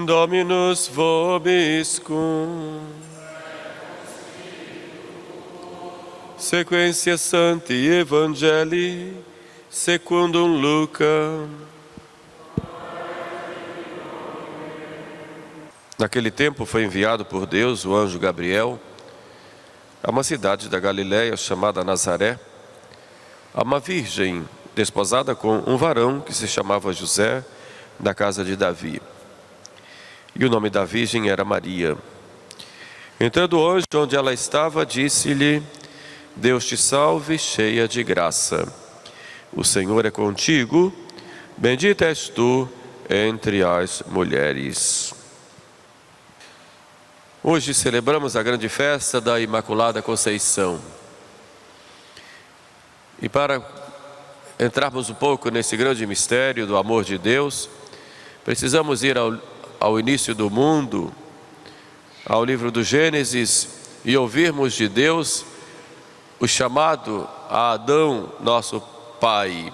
Dominus vobiscum. Sequência Sancti Evangelii secundum Lucas. Naquele tempo foi enviado por Deus o anjo Gabriel a uma cidade da Galiléia chamada Nazaré, a uma virgem desposada com um varão que se chamava José, da casa de Davi. E o nome da virgem era Maria. Entrando o anjo onde ela estava, disse-lhe: Deus te salve, cheia de graça. O Senhor é contigo, bendita és tu entre as mulheres. Hoje celebramos a grande festa da Imaculada Conceição. E para entrarmos um pouco nesse grande mistério do amor de Deus, precisamos ir ao início do mundo, ao livro do Gênesis, e ouvirmos de Deus o chamado a Adão, nosso pai.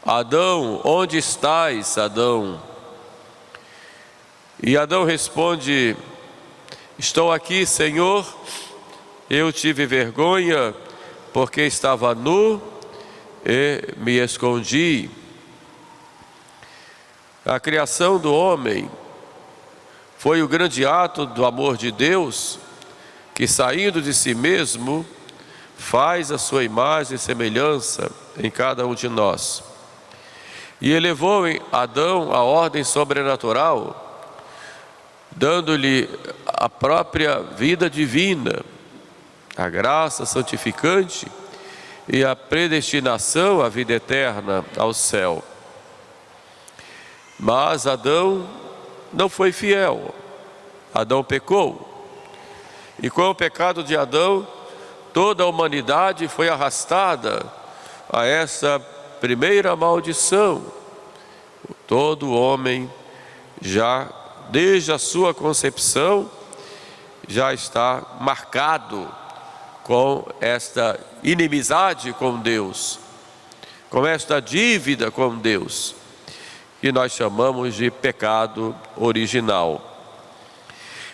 Adão, onde estás, Adão? E Adão responde: estou aqui, Senhor. Eu tive vergonha porque estava nu e me escondi. A criação do homem foi o grande ato do amor de Deus, que saindo de si mesmo, faz a sua imagem e semelhança em cada um de nós. E elevou em Adão a ordem sobrenatural, dando-lhe a própria vida divina, a graça santificante e a predestinação à vida eterna, ao céu. Mas Adão não foi fiel. Adão pecou. E com o pecado de Adão, toda a humanidade foi arrastada a essa primeira maldição. Todo homem, já desde a sua concepção, já está marcado com esta inimizade com Deus, com esta dívida com Deus, que nós chamamos de pecado original.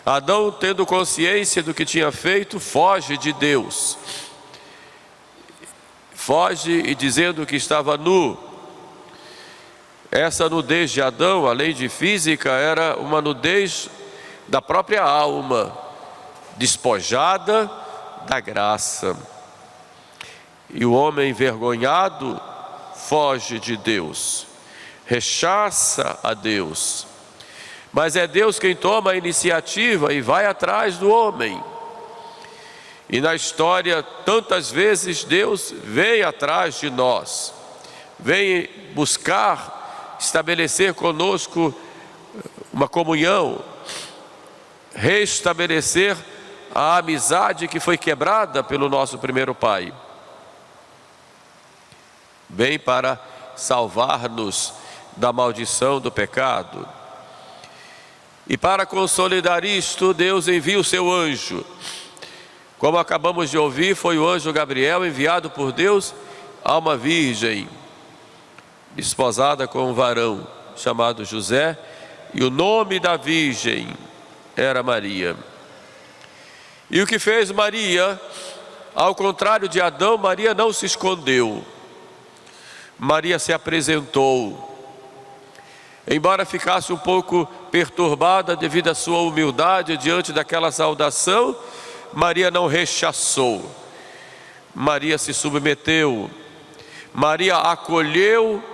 Adão, tendo consciência do que tinha feito, foge de Deus. Foge e dizendo que estava nu. Essa nudez de Adão, além de física, era uma nudez da própria alma, despojada da graça. E o homem envergonhado foge de Deus, rechaça a Deus. Mas é Deus quem toma a iniciativa e vai atrás do homem. E na história, tantas vezes, Deus vem atrás de nós, vem buscar estabelecer conosco uma comunhão, restabelecer a amizade que foi quebrada pelo nosso primeiro pai. Vem para salvar-nos da maldição do pecado. E para consolidar isto, Deus envia o seu anjo. Como acabamos de ouvir, foi o anjo Gabriel enviado por Deus a uma virgem, desposada com um varão chamado José, e o nome da virgem era Maria. E o que fez Maria? Ao contrário de Adão, Maria não se escondeu. Maria se apresentou. Embora ficasse um pouco perturbada devido à sua humildade diante daquela saudação, Maria não rechaçou. Maria se submeteu. Maria acolheu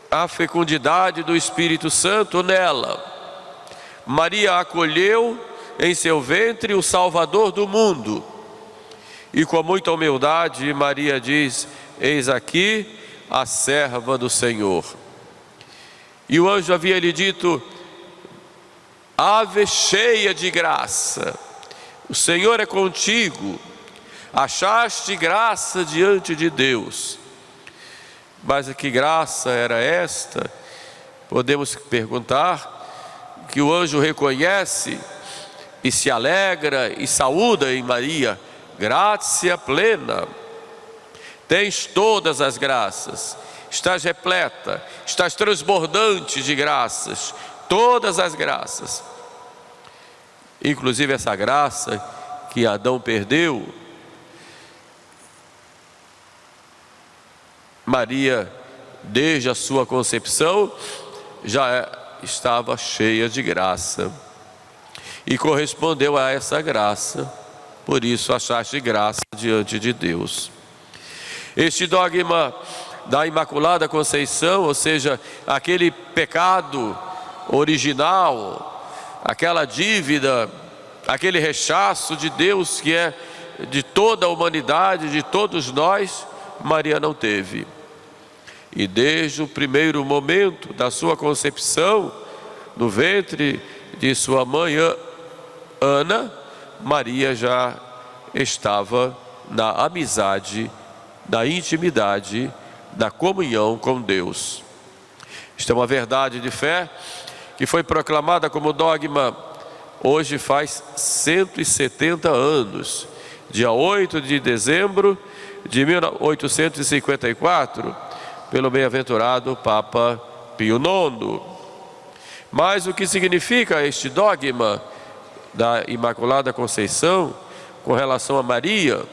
a fecundidade do Espírito Santo nela. Maria acolheu em seu ventre o Salvador do mundo. E com muita humildade, Maria diz: eis aqui a serva do Senhor. E o anjo havia lhe dito: ave cheia de graça, o Senhor é contigo, achaste graça diante de Deus. Mas que graça era esta? Podemos perguntar, que o anjo reconhece e se alegra e saúda em Maria: gratia plena, tens todas as graças, estás repleta, estás transbordante de graças, todas as graças, inclusive essa graça que Adão perdeu. Maria, desde a sua concepção, já estava cheia de graça e correspondeu a essa graça, por isso achaste graça diante de Deus. Este dogma da Imaculada Conceição, ou seja, aquele pecado original, aquela dívida, aquele rechaço de Deus que é de toda a humanidade, de todos nós, Maria não teve. E desde o primeiro momento da sua concepção, no ventre de sua mãe Ana, Maria já estava na amizade, na intimidade, na comunhão com Deus. Isto é uma verdade de fé que foi proclamada como dogma hoje faz 170 anos, dia 8 de dezembro de 1854, pelo bem-aventurado Papa Pio IX. Mas o que significa este dogma da Imaculada Conceição com relação a Maria,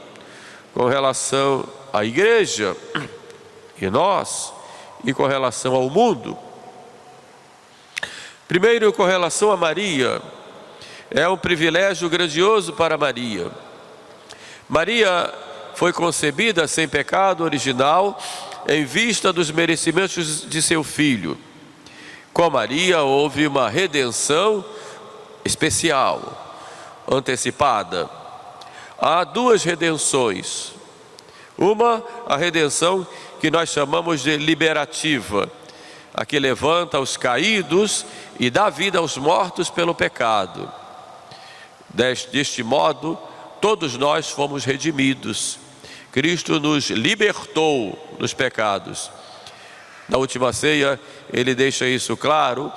com relação à Igreja e nós, e com relação ao mundo? Primeiro, com relação a Maria, é um privilégio grandioso para Maria. Maria foi concebida sem pecado original em vista dos merecimentos de seu filho. Com Maria houve uma redenção especial, antecipada. Há duas redenções. Uma, a redenção que nós chamamos de liberativa, a que levanta os caídos e dá vida aos mortos pelo pecado. Deste modo, todos nós fomos redimidos. Cristo nos libertou dos pecados. Na última ceia, ele deixa isso claro,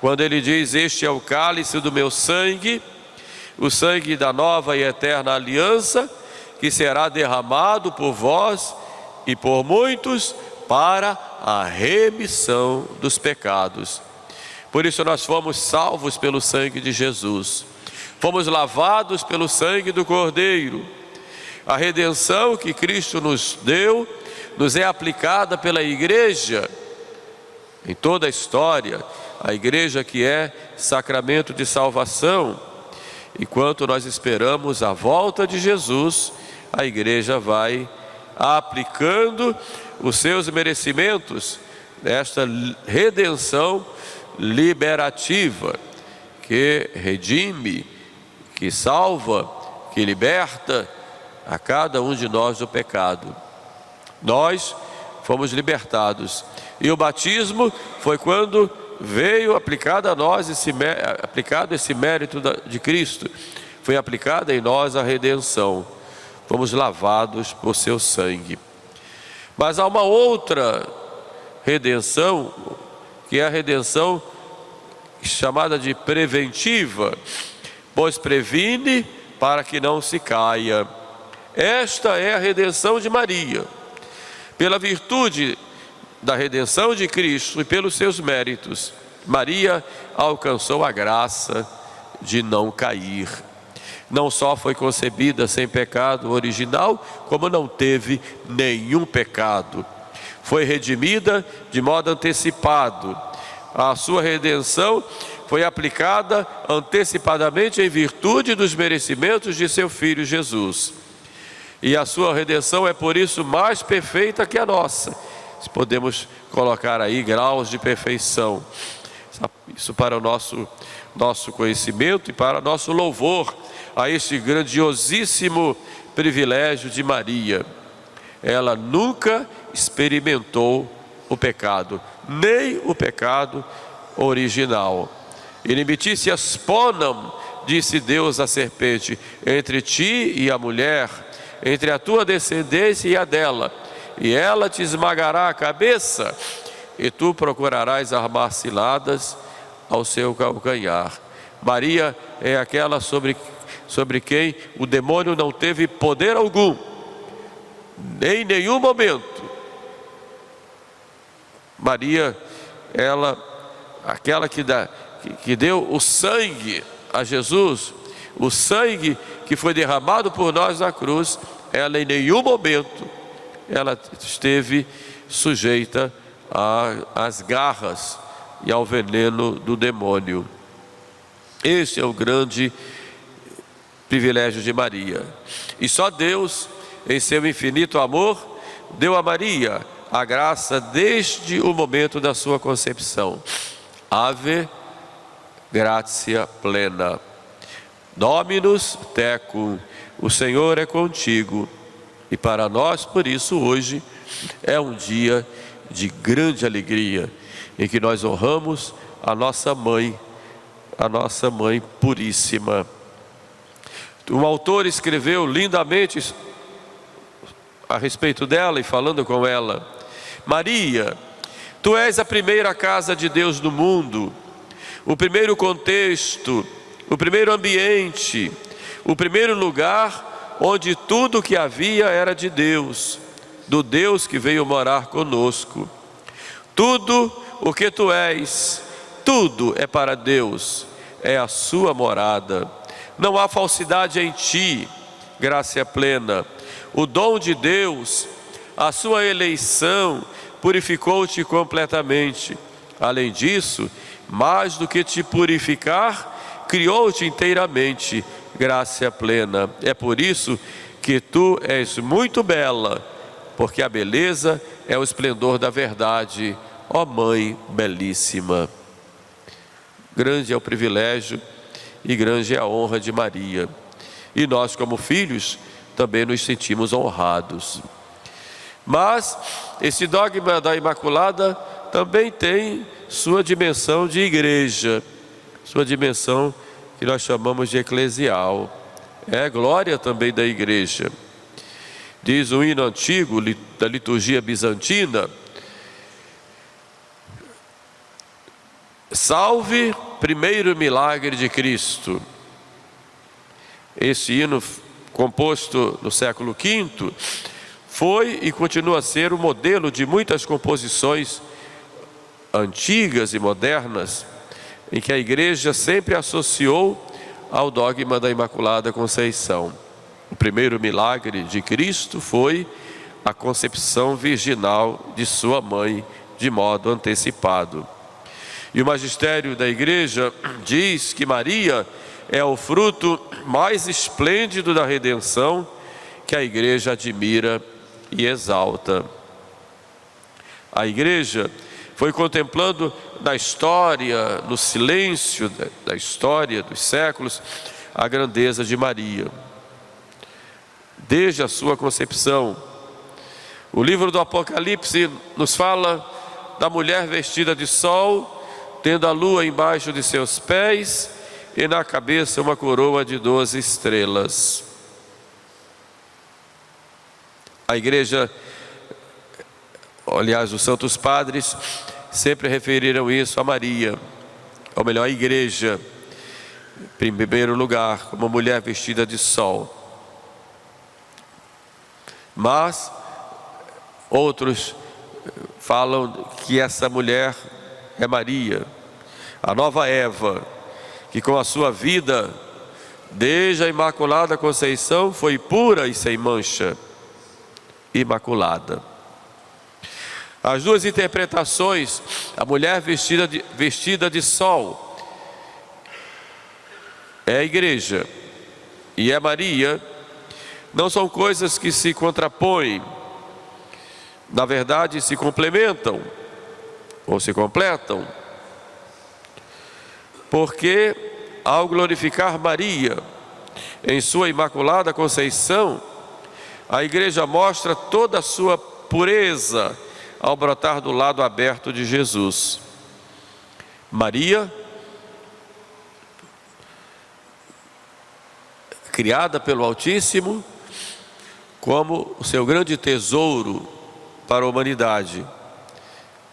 quando ele diz: este é o cálice do meu sangue, o sangue da nova e eterna aliança, que será derramado por vós e por muitos para a remissão dos pecados. Por isso nós fomos salvos pelo sangue de Jesus, fomos lavados pelo sangue do Cordeiro. A redenção que Cristo nos deu, nos é aplicada pela Igreja, em toda a história, a Igreja que é sacramento de salvação. Enquanto nós esperamos a volta de Jesus, a Igreja vai aplicando os seus merecimentos nesta redenção liberativa, que redime, que salva, que liberta a cada um de nós do pecado. Nós fomos libertados, e o batismo foi quando veio aplicado a nós aplicado esse mérito de Cristo, foi aplicada em nós a redenção, fomos lavados por seu sangue. Mas há uma outra redenção, que é a redenção chamada de preventiva, pois previne para que não se caia. Esta é a redenção de Maria. Pela virtude da redenção de Cristo e pelos seus méritos, Maria alcançou a graça de não cair. Não só foi concebida sem pecado original, como não teve nenhum pecado. Foi redimida de modo antecipado. A sua redenção foi aplicada antecipadamente em virtude dos merecimentos de seu Filho Jesus. E a sua redenção é por isso mais perfeita que a nossa. Podemos colocar aí graus de perfeição. Isso para o nosso conhecimento e para nosso louvor a este grandiosíssimo privilégio de Maria. Ela nunca experimentou o pecado, nem o pecado original. Inimicitias ponam, disse Deus à serpente, entre ti e a mulher, entre a tua descendência e a dela, e ela te esmagará a cabeça, e tu procurarás armar ciladas ao seu calcanhar. Maria é aquela sobre quem o demônio não teve poder algum, em nenhum momento. Maria, aquela que deu o sangue a Jesus, o sangue que foi derramado por nós na cruz, ela em nenhum momento ela esteve sujeita às garras e ao veneno do demônio. Este é o grande privilégio de Maria. E só Deus, em seu infinito amor, deu a Maria a graça desde o momento da sua concepção. Ave gratia plena. Dominus tecum. O Senhor é contigo. E para nós, por isso, hoje é um dia de grande alegria, em que nós honramos a nossa mãe puríssima. Um autor escreveu lindamente a respeito dela e falando com ela: Maria, tu és a primeira casa de Deus no mundo, o primeiro contexto, o primeiro ambiente, o primeiro lugar onde tudo que havia era de Deus, do Deus que veio morar conosco. Tudo o que tu és, tudo é para Deus, é a sua morada. Não há falsidade em ti, graça plena. O dom de Deus, a sua eleição, purificou-te completamente. Além disso, mais do que te purificar, criou-te inteiramente, graça plena. É por isso que tu és muito bela, porque a beleza é o esplendor da verdade, ó Mãe belíssima. Grande é o privilégio e grande é a honra de Maria. E nós, como filhos, também nos sentimos honrados. Mas esse dogma da Imaculada também tem sua dimensão de igreja, sua dimensão que nós chamamos de eclesial. É glória também da igreja. Diz o hino antigo da liturgia bizantina: salve primeiro milagre de Cristo. Esse hino, composto no século V, foi e continua a ser o modelo de muitas composições antigas e modernas, em que a igreja sempre associou ao dogma da Imaculada Conceição. O primeiro milagre de Cristo foi a concepção virginal de sua mãe, de modo antecipado. E o magistério da igreja diz que Maria é o fruto mais esplêndido da redenção, que a igreja admira e exalta. A igreja foi contemplando na história, no silêncio da história dos séculos, a grandeza de Maria. Desde a sua concepção. O livro do Apocalipse nos fala da mulher vestida de sol, tendo a lua embaixo de seus pés e na cabeça uma coroa de 12 estrelas. A igreja, aliás, os santos padres sempre referiram isso a Maria, ou melhor, a igreja, em primeiro lugar, como mulher vestida de sol. Mas outros falam que essa mulher é Maria, a nova Eva, que com a sua vida, desde a Imaculada Conceição, foi pura e sem mancha, imaculada. As duas interpretações, a mulher vestida de sol, é a igreja, e é Maria, não são coisas que se contrapõem, na verdade se complementam, ou se completam, porque ao glorificar Maria em sua Imaculada Conceição, a igreja mostra toda a sua pureza ao brotar do lado aberto de Jesus. Maria, criada pelo Altíssimo, como o seu grande tesouro para a humanidade,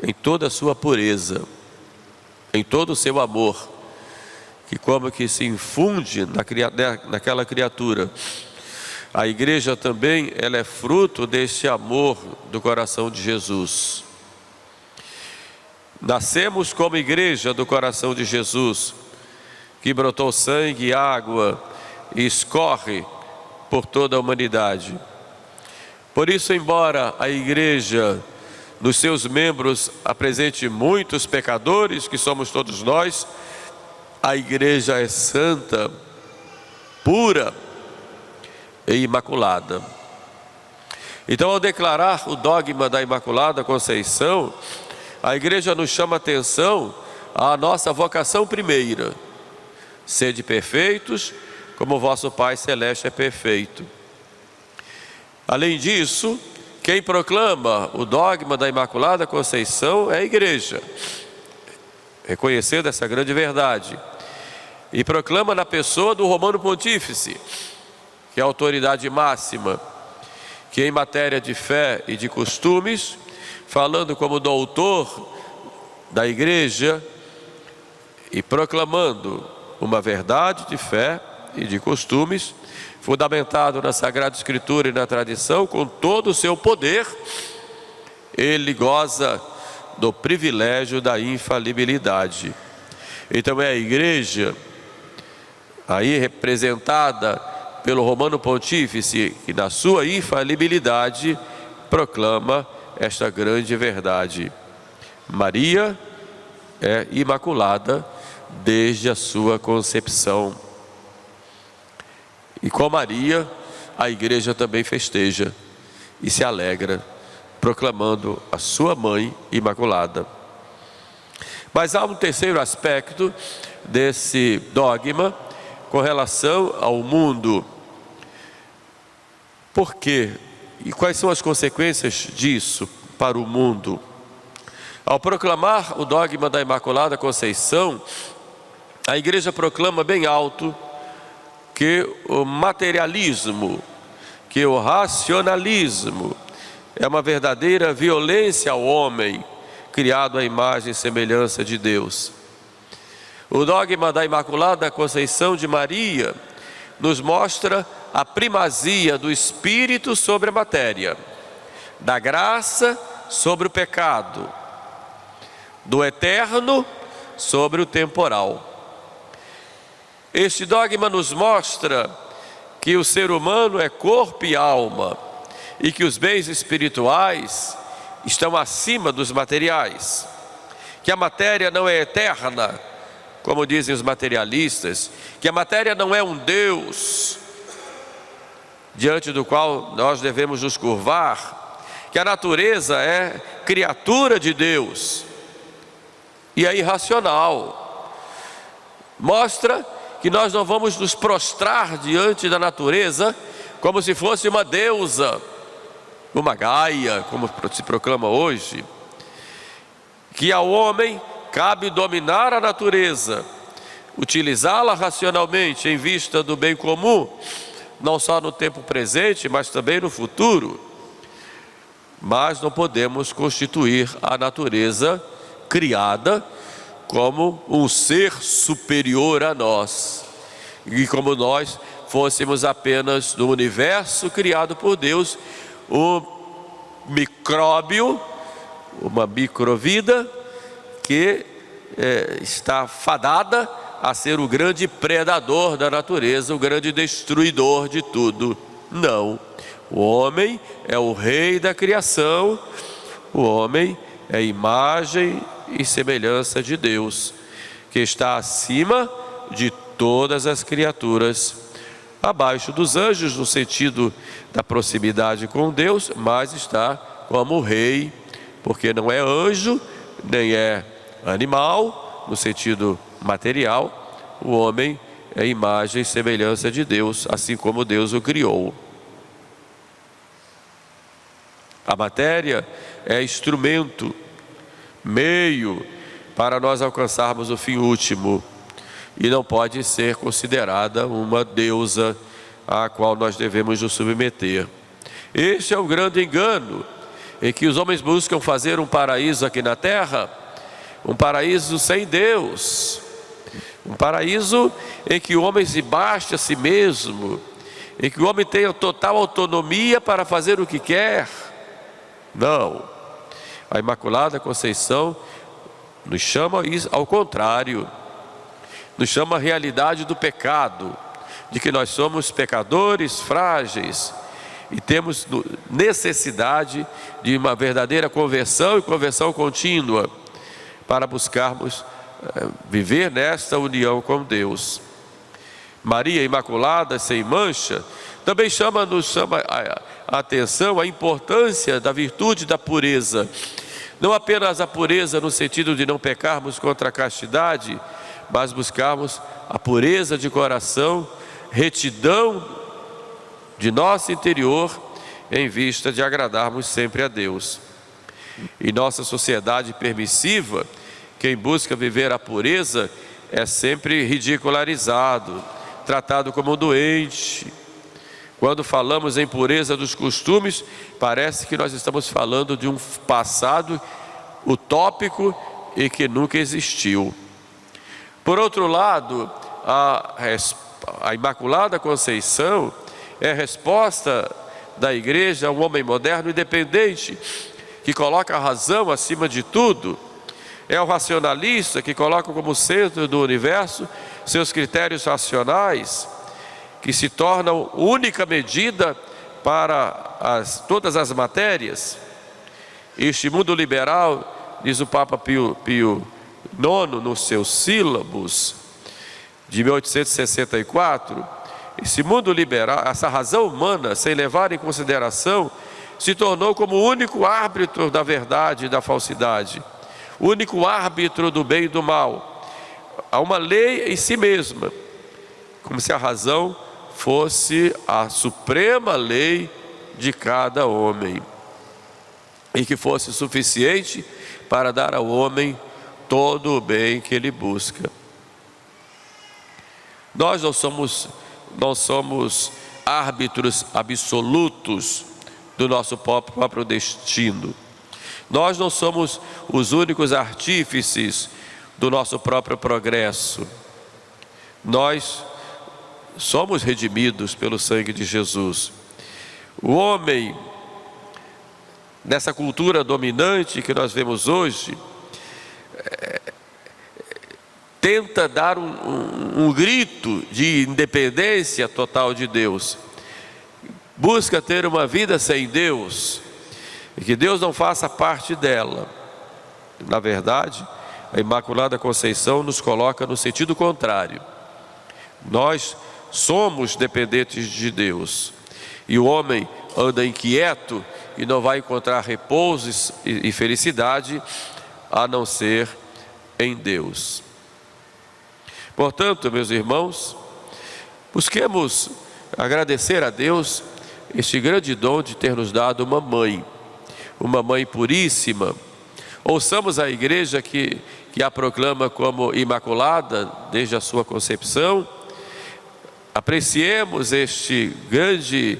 em toda a sua pureza, em todo o seu amor, que como que se infunde naquela criatura. A igreja também, ela é fruto deste amor do coração de Jesus. Nascemos como igreja do coração de Jesus, que brotou sangue e água e escorre por toda a humanidade. Por isso, embora a igreja, nos seus membros, apresente muitos pecadores, que somos todos nós, a igreja é santa, pura e imaculada. Então, ao declarar o dogma da Imaculada Conceição, a igreja nos chama a atenção à nossa vocação primeira: sede perfeitos, como o vosso Pai Celeste é perfeito. Além disso, quem proclama o dogma da Imaculada Conceição é a igreja, reconhecendo essa grande verdade, e proclama na pessoa do Romano Pontífice, que é a autoridade máxima, que em matéria de fé e de costumes, falando como doutor da igreja e proclamando uma verdade de fé e de costumes, fundamentado na Sagrada Escritura e na tradição, com todo o seu poder, ele goza do privilégio da infalibilidade. Então é a igreja, aí representada pelo Romano Pontífice, que na sua infalibilidade proclama esta grande verdade: Maria é imaculada desde a sua concepção. E com Maria, a igreja também festeja e se alegra, proclamando a sua mãe imaculada. Mas há um terceiro aspecto desse dogma com relação ao mundo. Por quê? E quais são as consequências disso para o mundo? Ao proclamar o dogma da Imaculada Conceição, a igreja proclama bem alto que o materialismo, que o racionalismo é uma verdadeira violência ao homem, criado à imagem e semelhança de Deus. O dogma da Imaculada Conceição de Maria nos mostra a primazia do Espírito sobre a matéria, da graça sobre o pecado, do eterno sobre o temporal. Este dogma nos mostra que o ser humano é corpo e alma, e que os bens espirituais estão acima dos materiais, que a matéria não é eterna, como dizem os materialistas, que a matéria não é um Deus diante do qual nós devemos nos curvar, que a natureza é criatura de Deus e é irracional. Mostra que nós não vamos nos prostrar diante da natureza como se fosse uma deusa, uma Gaia, como se proclama hoje, que ao homem cabe dominar a natureza, utilizá-la racionalmente em vista do bem comum, não só no tempo presente, mas também no futuro. Mas não podemos constituir a natureza criada como um ser superior a nós, e como nós fôssemos apenas do universo criado por Deus, um micróbio, uma microvida que está fadada a ser o grande predador da natureza, o grande destruidor de tudo. Não, o homem é o rei da criação, o homem é imagem e semelhança de Deus, que está acima de todas as criaturas, abaixo dos anjos no sentido da proximidade com Deus, mas está como rei, porque não é anjo, nem é animal, no sentido material. O homem é imagem e semelhança de Deus, assim como Deus o criou. A matéria é instrumento, meio para nós alcançarmos o fim último, e não pode ser considerada uma deusa à qual nós devemos nos submeter. Este é o grande engano em que os homens buscam fazer um paraíso aqui na terra, um paraíso sem Deus, um paraíso em que o homem se basta a si mesmo, em que o homem tenha total autonomia para fazer o que quer. Não, a Imaculada Conceição nos chama ao contrário, nos chama a realidade do pecado, de que nós somos pecadores frágeis e temos necessidade de uma verdadeira conversão e conversão contínua para buscarmos viver nesta união com Deus. Maria Imaculada, sem mancha, também nos chama a atenção a importância da virtude da pureza. Não apenas a pureza no sentido de não pecarmos contra a castidade, mas buscarmos a pureza de coração, retidão de nosso interior, em vista de agradarmos sempre a Deus. Em nossa sociedade permissiva, quem busca viver a pureza é sempre ridicularizado, tratado como doente. Quando falamos em pureza dos costumes, parece que nós estamos falando de um passado utópico e que nunca existiu. Por outro lado, a Imaculada Conceição é a resposta da Igreja a um homem moderno independente, que coloca a razão acima de tudo. É o racionalista que coloca como centro do universo seus critérios racionais, que se tornam única medida para todas as matérias. Este mundo liberal, diz o Papa Pio IX nos seus sílabos de 1864, esse mundo liberal, essa razão humana, sem levar em consideração, se tornou como o único árbitro da verdade e da falsidade, o único árbitro do bem e do mal. Há uma lei em si mesma, como se a razão fosse a suprema lei de cada homem, e que fosse suficiente para dar ao homem todo o bem que ele busca. Nós não somos árbitros absolutos do nosso próprio destino. Nós não somos os únicos artífices do nosso próprio progresso. Nós somos redimidos pelo sangue de Jesus. O homem, nessa cultura dominante que nós vemos hoje, tenta dar um grito de independência total de Deus. Busca ter uma vida sem Deus, e que Deus não faça parte dela. Na verdade, a Imaculada Conceição nos coloca no sentido contrário. Nós somos dependentes de Deus, e o homem anda inquieto e não vai encontrar repouso e felicidade a não ser em Deus. Portanto, meus irmãos, busquemos agradecer a Deus este grande dom de ter nos dado uma mãe puríssima. Ouçamos a Igreja que a proclama como Imaculada desde a sua concepção. Apreciemos este grande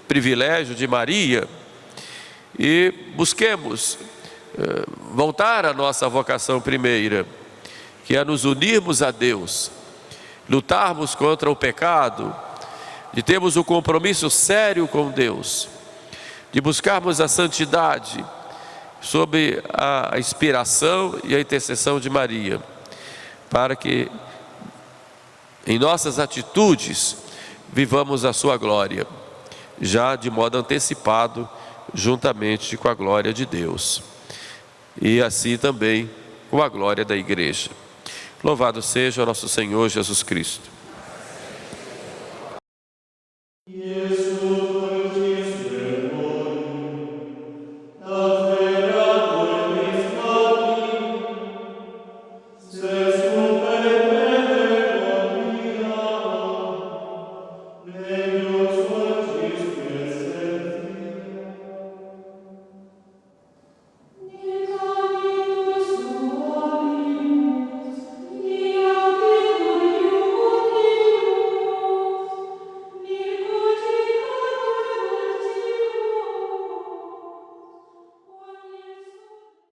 privilégio de Maria e busquemos voltar à nossa vocação primeira, que é nos unirmos a Deus, lutarmos contra o pecado, de termos um compromisso sério com Deus, de buscarmos a santidade sob a inspiração e a intercessão de Maria, para que em nossas atitudes vivamos a sua glória, já de modo antecipado, juntamente com a glória de Deus, e assim também com a glória da Igreja. Louvado seja o nosso Senhor Jesus Cristo.